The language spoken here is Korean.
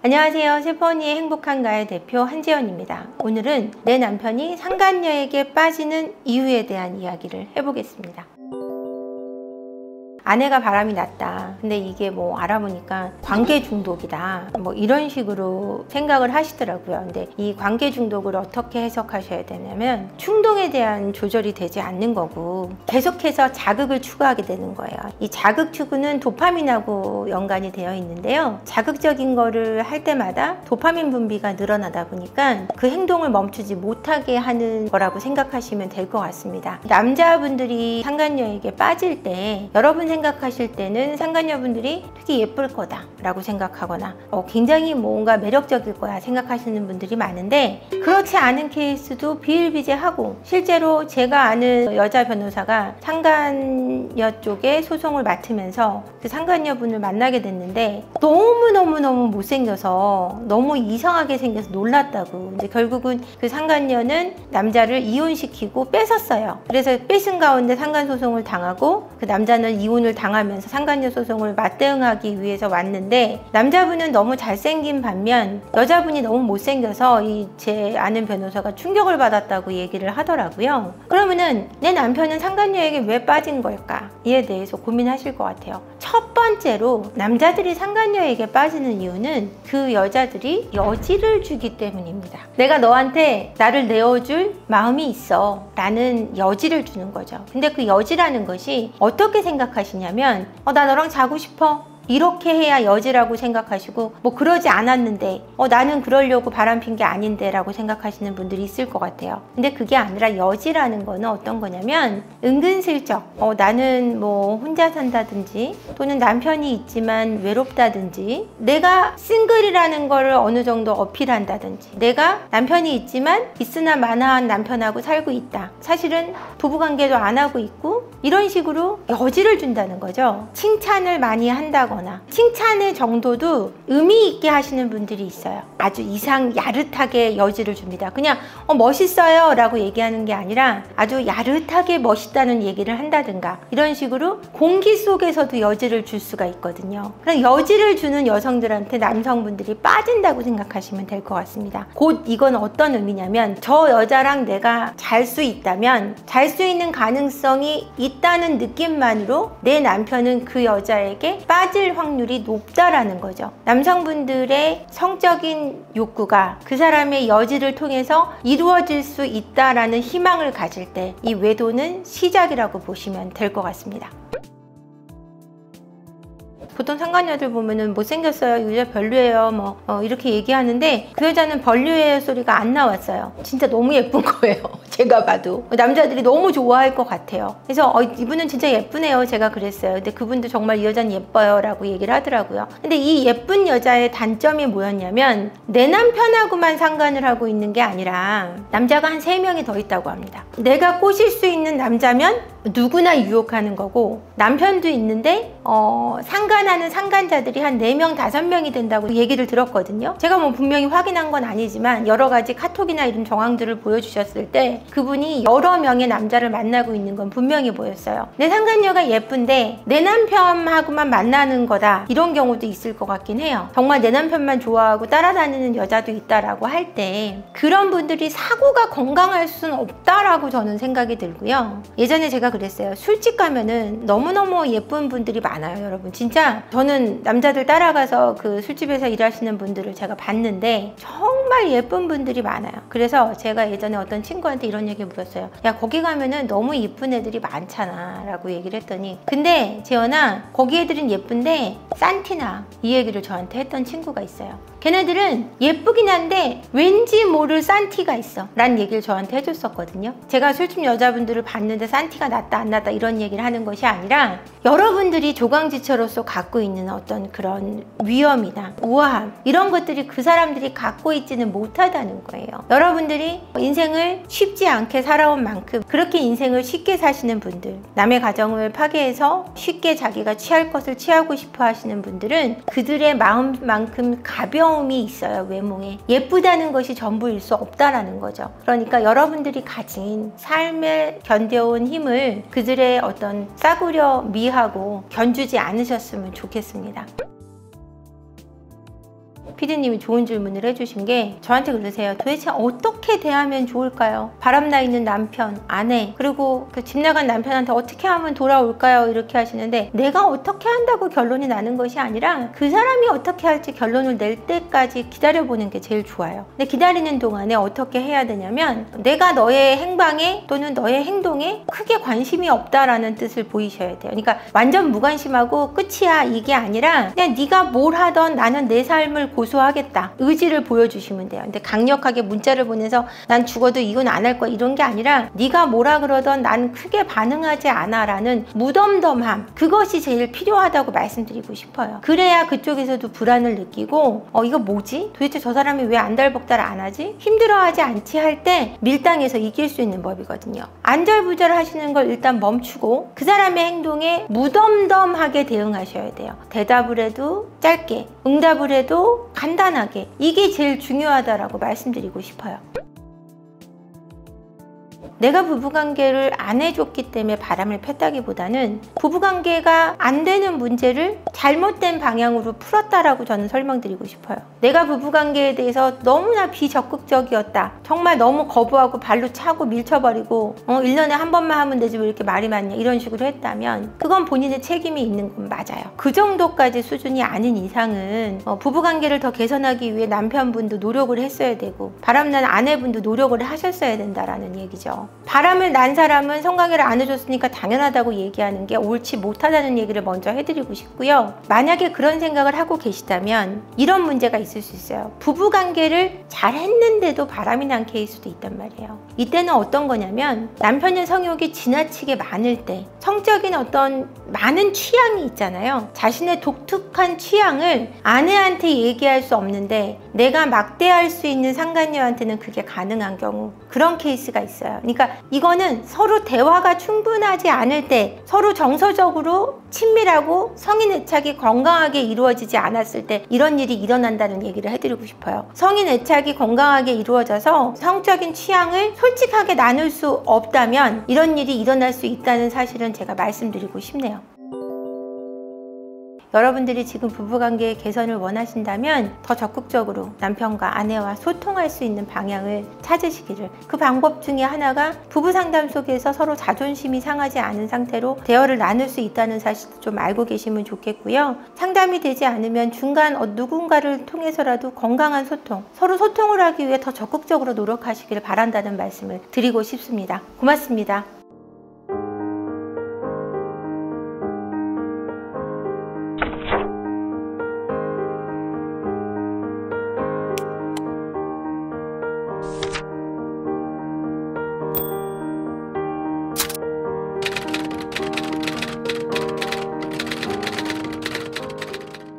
안녕하세요. 셰퍼니의 행복한가의 대표 한지연입니다. 오늘은 내 남편이 상간녀에게 빠지는 이유에 대한 이야기를 해보겠습니다. 아내가 바람이 났다. 근데 이게 뭐 알아보니까 관계 중독이다. 뭐 이런 식으로 생각을 하시더라고요. 근데 이 관계 중독을 어떻게 해석하셔야 되냐면 충동에 대한 조절이 되지 않는 거고 계속해서 자극을 추구하게 되는 거예요. 이 자극 추구는 도파민하고 연관이 되어 있는데요. 자극적인 거를 할 때마다 도파민 분비가 늘어나다 보니까 그 행동을 멈추지 못하게 하는 거라고 생각하시면 될 것 같습니다. 남자분들이 상간녀에게 빠질 때 여러분 생각하실 때는 상간녀분들이 되게 예쁠 거다 라고 생각하거나 굉장히 뭔가 매력적일 거야 생각하시는 분들이 많은데 그렇지 않은 케이스도 비일비재하고 실제로 제가 아는 여자 변호사가 상간녀 쪽에 소송을 맡으면서 그 상간녀분을 만나게 됐는데 너무너무 못생겨서 너무 이상하게 생겨서 놀랐다고. 근데 결국은 그 상간녀는 남자를 이혼시키고 뺏었어요. 그래서 뺏은 가운데 상간소송을 당하고 그 남자는 이혼을 당하면서 상간녀 소송을 맞대응하기 위해서 왔는데 남자분은 너무 잘생긴 반면 여자분이 너무 못생겨서 제 아는 변호사가 충격을 받았다고 얘기를 하더라고요. 그러면은 내 남편은 상간녀에게 왜 빠진 걸까? 이에 대해서 고민하실 것 같아요. 첫 번째로 남자들이 상간녀에게 빠지는 이유는 그 여자들이 여지를 주기 때문입니다. 내가 너한테 나를 내어줄 마음이 있어 라는 여지를 주는 거죠. 근데 그 여지라는 것이 어떻게 생각하시냐면 나 너랑 자고 싶어 이렇게 해야 여지라고 생각하시고 뭐 그러지 않았는데 나는 그러려고 바람핀 게 아닌데 라고 생각하시는 분들이 있을 것 같아요. 근데 그게 아니라 여지라는 거는 어떤 거냐면 은근슬쩍 나는 뭐 혼자 산다든지 또는 남편이 있지만 외롭다든지 내가 싱글이라는 거를 어느 정도 어필한다든지 내가 남편이 있지만 있으나 마나한 남편하고 살고 있다. 사실은 부부관계도 안 하고 있고 이런 식으로 여지를 준다는 거죠. 칭찬을 많이 한다거나 칭찬의 정도도 의미 있게 하시는 분들이 있어요. 아주 이상 야릇하게 여지를 줍니다. 그냥 멋있어요 라고 얘기하는 게 아니라 아주 야릇하게 멋있다는 얘기를 한다든가 이런 식으로 공기 속에서도 여지를 줄 수가 있거든요. 그럼 여지를 주는 여성들한테 남성분들이 빠진다고 생각하시면 될 것 같습니다. 곧 이건 어떤 의미냐면 저 여자랑 내가 잘 수 있다면 잘 수 있는 가능성이 있다는 느낌만으로 내 남편은 그 여자에게 빠질 확률이 높다라는 거죠. 남성분들의 성적인 욕구가 그 사람의 여지를 통해서 이루어질 수 있다라는 희망을 가질 때 이 외도는 시작이라고 보시면 될 것 같습니다. 보통 상간녀들 보면은 못생겼어요, 이 여자 별로예요 이렇게 얘기하는데 그 여자는 별로예요 소리가 안 나왔어요. 진짜 너무 예쁜 거예요. 제가 봐도 남자들이 너무 좋아할 것 같아요. 그래서 이분은 진짜 예쁘네요 제가 그랬어요. 근데 그분도 정말 이 여자는 예뻐요 라고 얘기를 하더라고요. 근데 이 예쁜 여자의 단점이 뭐였냐면 내 남편하고만 상간을 하고 있는 게 아니라 남자가 한 3명이 더 있다고 합니다. 내가 꼬실 수 있는 남자면 누구나 유혹하는 거고 남편도 있는데 상간하는 상간자들이 한 4명, 5명이 된다고 얘기를 들었거든요. 제가 뭐 분명히 확인한 건 아니지만 여러 가지 카톡이나 이런 정황들을 보여주셨을 때 그분이 여러 명의 남자를 만나고 있는 건 분명히 보였어요. 내 상간녀가 예쁜데 내 남편하고만 만나는 거다 이런 경우도 있을 것 같긴 해요. 정말 내 남편만 좋아하고 따라다니는 여자도 있다라고 할 때 그런 분들이 사고가 건강할 수는 없다라고 저는 생각이 들고요. 예전에 제가 그랬어요. 술집 가면은 너무너무 예쁜 분들이 많아요. 여러분 진짜 저는 남자들 따라가서 그 술집에서 일하시는 분들을 제가 봤는데 정말 예쁜 분들이 많아요. 그래서 제가 예전에 어떤 친구한테 이런 얘기 물었어요. 야 거기 가면은 너무 예쁜 애들이 많잖아 라고 얘기를 했더니 근데 재현아 거기 애들은 예쁜데 싼티나 이 얘기를 저한테 했던 친구가 있어요. 걔네들은 예쁘긴 한데 왠지 모를 싼티가 있어 라는 얘기를 저한테 해줬었거든요. 제가 술집 여자분들을 봤는데 싼티가 났다 안 났다 이런 얘기를 하는 것이 아니라 여러분들이 조강지처로서 갖고 있는 어떤 그런 위험이나 우아함 이런 것들이 그 사람들이 갖고 있지는 못하다는 거예요. 여러분들이 인생을 쉽지 않게 살아온 만큼 그렇게 인생을 쉽게 사시는 분들 남의 가정을 파괴해서 쉽게 자기가 취할 것을 취하고 싶어 하시는 분들은 그들의 마음만큼 가벼움이 있어요. 외모에 예쁘다는 것이 전부일 수 없다라는 거죠. 그러니까 여러분들이 가진 삶에 견뎌온 힘을 그들의 어떤 싸구려 미하고 견주지 않으셨으면 좋겠습니다. 피디님이 좋은 질문을 해주신 게 저한테 그러세요. 도대체 어떻게 대하면 좋을까요? 바람나 있는 남편, 아내, 그리고 그 집 나간 남편한테 어떻게 하면 돌아올까요? 이렇게 하시는데 내가 어떻게 한다고 결론이 나는 것이 아니라 그 사람이 어떻게 할지 결론을 낼 때까지 기다려보는 게 제일 좋아요. 근데 기다리는 동안에 어떻게 해야 되냐면 내가 너의 행방에 또는 너의 행동에 크게 관심이 없다라는 뜻을 보이셔야 돼요. 그러니까 완전 무관심하고 끝이야 이게 아니라 그냥 네가 뭘 하던 나는 내 삶을 고수하겠다 의지를 보여주시면 돼요. 근데 강력하게 문자를 보내서 난 죽어도 이건 안 할 거야 이런 게 아니라 네가 뭐라 그러던 난 크게 반응하지 않아 라는 무덤덤함, 그것이 제일 필요하다고 말씀드리고 싶어요. 그래야 그쪽에서도 불안을 느끼고 이거 뭐지? 도대체 저 사람이 왜 안달복달 안 하지? 힘들어하지 않지 할 때 밀당해서 이길 수 있는 법이거든요. 안절부절 하시는 걸 일단 멈추고 그 사람의 행동에 무덤덤하게 대응하셔야 돼요. 대답을 해도 짧게, 응답을 해도 간단하게, 이게 제일 중요하다라고 말씀드리고 싶어요. 내가 부부관계를 안 해줬기 때문에 바람을 폈다기보다는 부부관계가 안 되는 문제를 잘못된 방향으로 풀었다라고 저는 설명드리고 싶어요. 내가 부부관계에 대해서 너무나 비적극적이었다. 정말 너무 거부하고 발로 차고 밀쳐버리고 1년에 한 번만 하면 되지 왜 이렇게 말이 많냐 이런 식으로 했다면 그건 본인의 책임이 있는 건 맞아요. 그 정도까지 수준이 아닌 이상은 부부관계를 더 개선하기 위해 남편분도 노력을 했어야 되고 바람난 아내분도 노력을 하셨어야 된다라는 얘기죠. 바람을 난 사람은 성관계를 안 해줬으니까 당연하다고 얘기하는 게 옳지 못하다는 얘기를 먼저 해드리고 싶고요. 만약에 그런 생각을 하고 계시다면 이런 문제가 있을 수 있어요. 부부관계를 잘 했는데도 바람이 난 케이스도 있단 말이에요. 이때는 어떤 거냐면 남편의 성욕이 지나치게 많을 때 성적인 어떤 많은 취향이 있잖아요. 자신의 독특한 취향을 아내한테 얘기할 수 없는데 내가 막대할 수 있는 상간녀한테는 그게 가능한 경우, 그런 케이스가 있어요. 그러니까 이거는 서로 대화가 충분하지 않을 때, 서로 정서적으로 친밀하고 성인 애착이 건강하게 이루어지지 않았을 때 이런 일이 일어난다는 얘기를 해드리고 싶어요. 성인 애착이 건강하게 이루어져서 성적인 취향을 솔직하게 나눌 수 없다면 이런 일이 일어날 수 있다는 사실은 제가 말씀드리고 싶네요. 여러분들이 지금 부부관계의 개선을 원하신다면 더 적극적으로 남편과 아내와 소통할 수 있는 방향을 찾으시기를, 그 방법 중에 하나가 부부 상담 속에서 서로 자존심이 상하지 않은 상태로 대화를 나눌 수 있다는 사실도 좀 알고 계시면 좋겠고요. 상담이 되지 않으면 중간 누군가를 통해서라도 건강한 소통, 서로 소통을 하기 위해 더 적극적으로 노력하시기를 바란다는 말씀을 드리고 싶습니다. 고맙습니다.